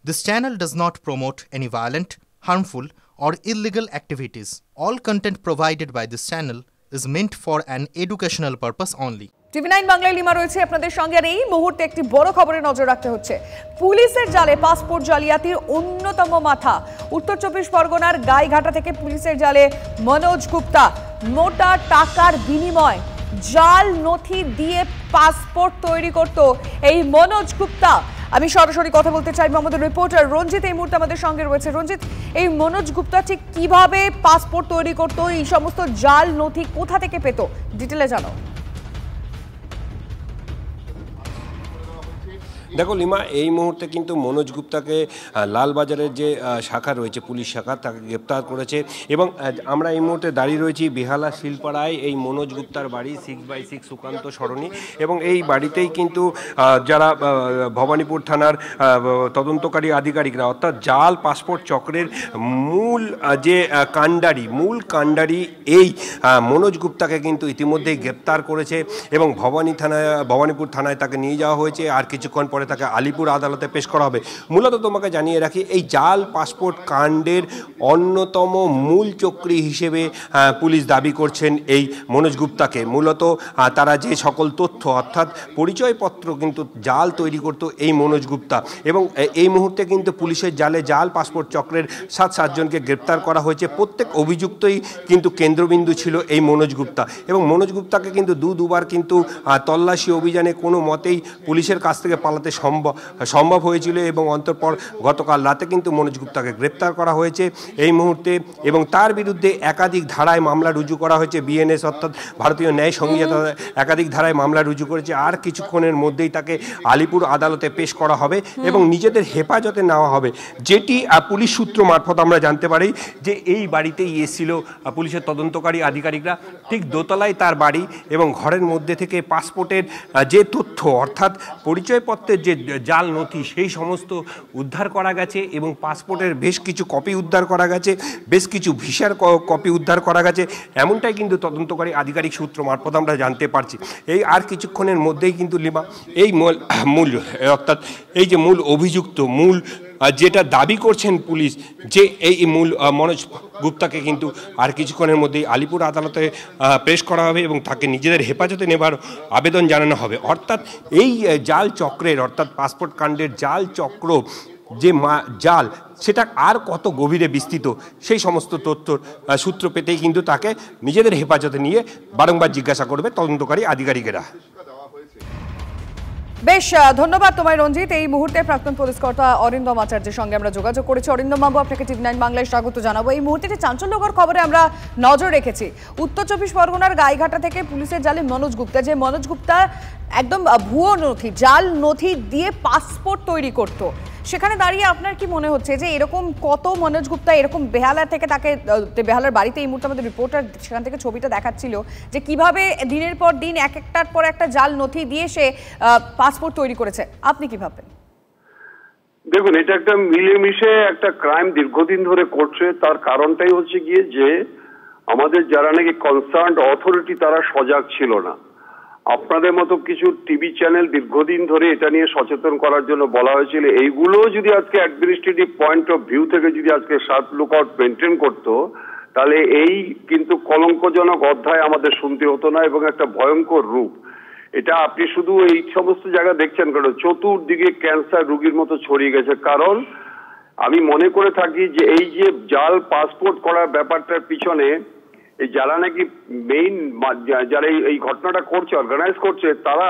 This channel does not promote any violent, harmful, or illegal activities. All content provided by this channel is meant for an educational purpose only. টিভি9 বাংলায় lima রয়েছে আপনাদের সঙ্গে। আর এই মুহূর্তে একটি বড় খবরে নজর রাখতে হচ্ছে। পুলিশের জালে পাসপোর্ট জালিয়াতির অন্যতম মাথা উত্তর 24 পরগনার গাইঘাটা থেকে পুলিশের জালে মনোজ গুপ্তা। মোটা টাকার বিনিময় জাল নথি দিয়ে পাসপোর্ট তৈরি করত এই মনোজ গুপ্তা। আমি সরাসরি কথা বলতে চাই, আমাদের রিপোর্টার রঞ্জিত এই মুহূর্তে আমাদের সঙ্গে রয়েছে। রঞ্জিত, এই মনোজ গুপ্তা ঠিক কিভাবে পাসপোর্ট তৈরি করত, এই সমস্ত জাল নথি কোথা থেকে পেত, ডিটেলে জানো। দেখো লিমা, এই মুহূর্তে কিন্তু মনোজ গুপ্তাকে লালবাজারের যে শাখা রয়েছে পুলিশ শাখা, তাকে গ্রেপ্তার করেছে এবং আমরা এই মুহূর্তে দাঁড়িয়ে রয়েছি বেহালা শিলপাড়ায় এই মনোজ গুপ্তার বাড়ি 6/6 সুকান্ত সরণি। এবং এই বাড়িতেই কিন্তু যারা ভবানীপুর থানার তদন্তকারী আধিকারিকরা, অর্থাৎ জাল পাসপোর্ট চক্রের মূল কাণ্ডারি এই মনোজ গুপ্তাকে কিন্তু ইতিমধ্যেই গ্রেপ্তার করেছে এবং ভবানীপুর থানায় তাকে নিয়ে যাওয়া হয়েছে। আর কিছুক্ষণ পরে তাকে আলিপুর আদালতে পেশ করা হবে। মূলত তোমাকে জানিয়ে রাখি, এই জাল পাসপোর্ট কাণ্ডের অন্যতম মূল চক্রী হিসেবে পুলিশ দাবি করছেন এই মনোজ গুপ্তাকে। মূলত তারা যে সকল তথ্য অর্থাৎ পরিচয়পত্র কিন্তু জাল তৈরি করত এই মনোজ গুপ্তা। এবং এই মুহূর্তে কিন্তু পুলিশের জালে জাল পাসপোর্ট চক্রের 7 জনকে গ্রেপ্তার করা হয়েছে। প্রত্যেক অভিযুক্তই কিন্তু কেন্দ্রবিন্দু ছিল এই মনোজ গুপ্তা। এবং মনোজ গুপ্তাকে কিন্তু দুবার কিন্তু তল্লাশি অভিযানে কোনো মতেই পুলিশের কাছ থেকে পালাতে সম্ভব হয়েছিল এবং অন্তঃপর গতকাল রাতে কিন্তু মনোজ গুপ্তাকে গ্রেপ্তার করা হয়েছে এই মুহূর্তে। এবং তার বিরুদ্ধে একাধিক ধারায় মামলা রুজু করা হয়েছে। বিএনএস অর্থাৎ ভারতীয় ন্যায় সংহিতা একাধিক ধারায় মামলা রুজু করেছে। আর কিছুক্ষণের মধ্যেই তাকে আলিপুর আদালতে পেশ করা হবে এবং নিজেদের হেফাজতে নেওয়া হবে। যেটি পুলিশ সূত্র মারফত আমরা জানতে পারি যে এই বাড়িতেই এসেছিল পুলিশের তদন্তকারী আধিকারিকরা। ঠিক দোতলায় তার বাড়ি এবং ঘরের মধ্যে থেকে পাসপোর্টের যে তথ্য অর্থাৎ পরিচয়পত্রের যে জাল নথি সেই সমস্ত উদ্ধার করা গেছে এবং পাসপোর্টের বেশ কিছু কপি উদ্ধার করা গেছে, বেশ কিছু ভিসার কপি উদ্ধার করা গেছে, এমনটাই কিন্তু তদন্তকারী আধিকারিক সূত্র মারফত আমরা জানতে পারছি। এই আর কিছুক্ষণের মধ্যেই কিন্তু লিমা এই মূল অর্থাৎ এই যে মূল অভিযুক্ত যেটা দাবি করছেন পুলিশ যে এই মূল মনোজ গুপ্তাকে কিন্তু আর কিছুক্ষণের মধ্যেই আলিপুর আদালতে পেশ করা হবে এবং তাকে নিজেদের হেফাজতে নেবার আবেদন জানানো হবে। অর্থাৎ এই জাল চক্রের অর্থাৎ পাসপোর্ট কাণ্ডের জাল চক্র যে জাল সেটা আর কত গভীরে বিস্তৃত সেই সমস্ত তথ্যর সূত্র পেতেই কিন্তু তাকে নিজেদের হেফাজতে নিয়ে বারংবার জিজ্ঞাসা করবে তদন্তকারী আধিকারিকেরা। বেশ, ধন্যবাদ তোমায় রঞ্জিত। এই মুহূর্তে প্রাক্তন পুলিশ কর্তা অরিন্দম আচার্যের সঙ্গে আমরা যোগাযোগ করেছি। অরিন্দম বাবু, আপনাকে টিভি9 বাংলায় স্বাগত জানাবো। এই মুহূর্তে একটি চাঞ্চল্যকর খবরে আমরা নজর রেখেছি। উত্তর 24 পরগনার গাইঘাটা থেকে পুলিশের জালে মনোজ গুপ্তা, যে মনোজ গুপ্তা একদম ভুয়ো নথি, জাল নথি দিয়ে পাসপোর্ট তৈরি করত। সেখানে দাঁড়িয়ে আপনার কি মনে হচ্ছে যে এরকম কত মনোজ গুপ্তা এরকম বেহালা থেকে, তাকে বেহালার বাড়িতে এই মুহূর্তে আমাদের রিপোর্টার সেখান থেকে ছবিটা দেখাচ্ছিল যে কিভাবে দিনের পর দিন একটার পর একটা জাল নথি দিয়ে সে পাসপোর্ট তৈরি করেছে, আপনি কি ভাববেন? দেখুন, এটা একটা মিলেমিশে একটা ক্রাইম দীর্ঘদিন ধরে করছে। তার কারণটাই হচ্ছে গিয়ে যে আমাদের যারা নাকি কনসার্নড অথরিটি তারা সজাগ ছিল না। আপনাদের মতো কিছু টিভি চ্যানেল দীর্ঘদিন ধরে এটা নিয়ে সচেতন করার জন্য বলা হয়েছিল। এইগুলো যদি আজকে অ্যাডমিনিস্ট্রেটিভ পয়েন্ট অফ ভিউ থেকে যদি আজকে শার্প লুকআউট মেনটেন করতো, তাহলে এই কিন্তু কলঙ্কজনক অধ্যায় আমাদের শুনতে হতো না এবং একটা ভয়ঙ্কর রূপ। এটা আপনি শুধু এই সমস্ত জায়গা দেখছেন কেন, চতুর্দিকে ক্যান্সার রোগীর মতো ছড়িয়ে গেছে। কারণ আমি মনে করে থাকি যে এই যে জাল পাসপোর্ট করার ব্যাপারটার পিছনে এই যারা নাকি মেইন যারা এই ঘটনাটা করছে, অর্গানাইজ করছে, তারা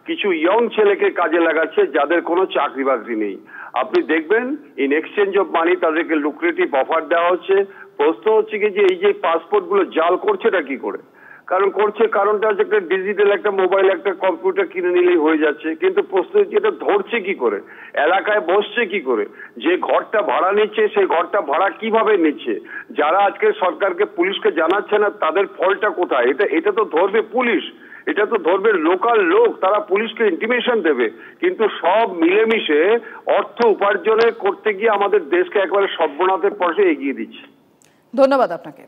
কিছু ইয়ং ছেলেকে কাজে লাগাচ্ছে যাদের কোনো চাকরি বাকরি নেই। আপনি দেখবেন ইন এক্সচেঞ্জ অফ মানি তাদেরকে লুক্রেটিভ অফার দেওয়া হচ্ছে। প্রশ্ন হচ্ছে কি যে এই যে পাসপোর্ট গুলো জাল করছেটা কি করে? কারণটা হচ্ছে একটা ডিজিটাল একটা মোবাইল একটা কম্পিউটার কিনে নিলেই হয়ে যাচ্ছে। কিন্তু প্রশ্ন হচ্ছে এটা ধরছে কি করে, এলাকায় বসছে কি করে, যে ঘরটা ভাড়া নিচ্ছে সেই ঘরটা ভাড়া কিভাবে নিচ্ছে, যারা আজকে সরকারকে পুলিশকে জানাচ্ছে না তাদের ফলটা কোথায়? এটা তো ধরবে পুলিশ, এটা তো ধরবে লোকাল লোক, তারা পুলিশকে ইন্টিমেশন দেবে। কিন্তু সব মিলেমিশে অর্থ উপার্জনের করতে গিয়ে আমাদের দেশকে একবারে সর্বনাশের পথে এগিয়ে দিচ্ছে। ধন্যবাদ আপনাকে।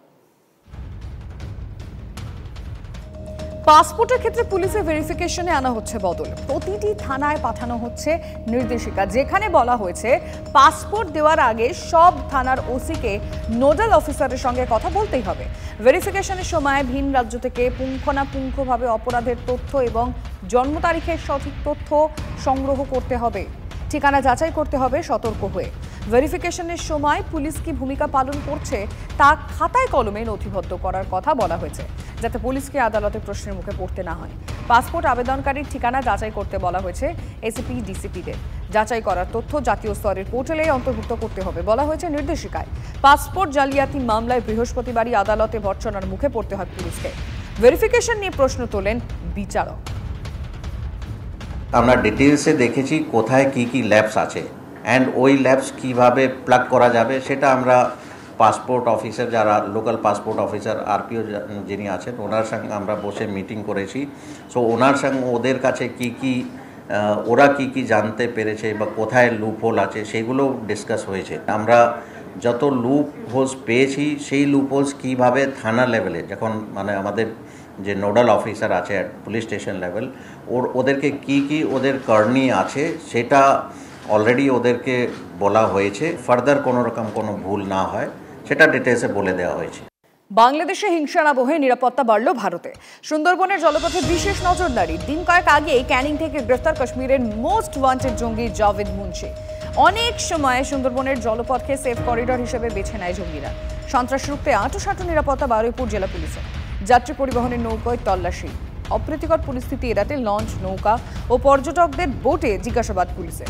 পাসপোর্টের ক্ষেত্রে পুলিশের ভেরিফিকেশনে আনা হচ্ছে বদল। প্রতিটি থানায় পাঠানো হচ্ছে নির্দেশিকা, যেখানে বলা হয়েছে পাসপোর্ট দেওয়ার আগে সব থানার ওসিকে নোডাল অফিসারের সঙ্গে কথা বলতেই হবে। ভেরিফিকেশনের সময় ভিন রাজ্য থেকে পুঙ্খানুপুঙ্খভাবে অপরাধের তথ্য এবং জন্ম তারিখের সঠিক তথ্য সংগ্রহ করতে হবে। ঠিকানা যাচাই করতে হবে সতর্ক হয়ে। ভেরিফিকেশনের সময় পুলিশ কি ভূমিকা পালন করছে তা খাতায় কলমে নথিবদ্ধ করার কথা বলা হয়েছে, যাতে পুলিশকে আদালতে প্রশ্নের মুখে পড়তে না হয়। পাসপোর্ট আবেদনকারীর ঠিকানা যাচাই করতে বলা হয়েছে এসিপি ডিসিপিদের। যাচাই করার তথ্য জাতীয় স্তরের পোর্টালে অন্তর্ভুক্ত করতে হবে বলা হয়েছে নির্দেশিকায়। পাসপোর্ট জালিয়াতি মামলায় বৃহস্পতিবারই আদালতে ভর্ৎসনার মুখে পড়তে হয় পুলিশকে। ভেরিফিকেশন নিয়ে প্রশ্ন তোলেন বিচারক। আমরা ডিটেলসে দেখেছি কোথায় কি কি ল্যাবস আছে অ্যান্ড ওই ল্যাবস কীভাবে প্লাগ করা যাবে সেটা আমরা পাসপোর্ট অফিসার, যারা লোকাল পাসপোর্ট অফিসার আরপিও যিনি আছেন ওনার সঙ্গে আমরা বসে মিটিং করেছি। সো ওনার সঙ্গে ওদের কাছে ওরা কি জানতে পেরেছে বা কোথায় লুপ হোল আছে সেগুলো ডিসকাস হয়েছে। আমরা যত লুপ হোলস পেয়েছি সেই লুপ হোলস কীভাবে থানা লেভেলে, যখন আমাদের যে নোডাল অফিসার আছে পুলিশ স্টেশন লেভেল, ওদেরকে কি ওদের করণীয় আছে সেটা অলরেডি ওদেরকে বলা হয়েছে। ফার্দার কোনো রকম কোনো ভুল না হয় সেটা ডিটেলসে বলে দেওয়া হয়েছে। বাংলাদেশে হিংসার আবহে নিরাপত্তা বাড়ল ভারতে। সুন্দরবনের জলপথে বিশেষ নজরদারি। দিন কয়েক আগে ক্যানিং থেকে গ্রেফতার কাশ্মীরের মোস্ট ওয়ান্টেড জঙ্গি জাভেদ মুন্সি। অনেক সময় সুন্দরবনের জলপথকে সেফ করিডর হিসেবে বেছে নেয় জঙ্গিরা। সন্ত্রাস রুখতে আঁটুসাঁটু নিরাপত্তা বারুইপুর জেলা পুলিশের। যাত্রী পরিবহনের নৌকায় তল্লাশি। অপ্রীতিকর পরিস্থিতি এড়াতে লঞ্চ, নৌকা ও পর্যটকদের বোটে জিজ্ঞাসাবাদ পুলিশের।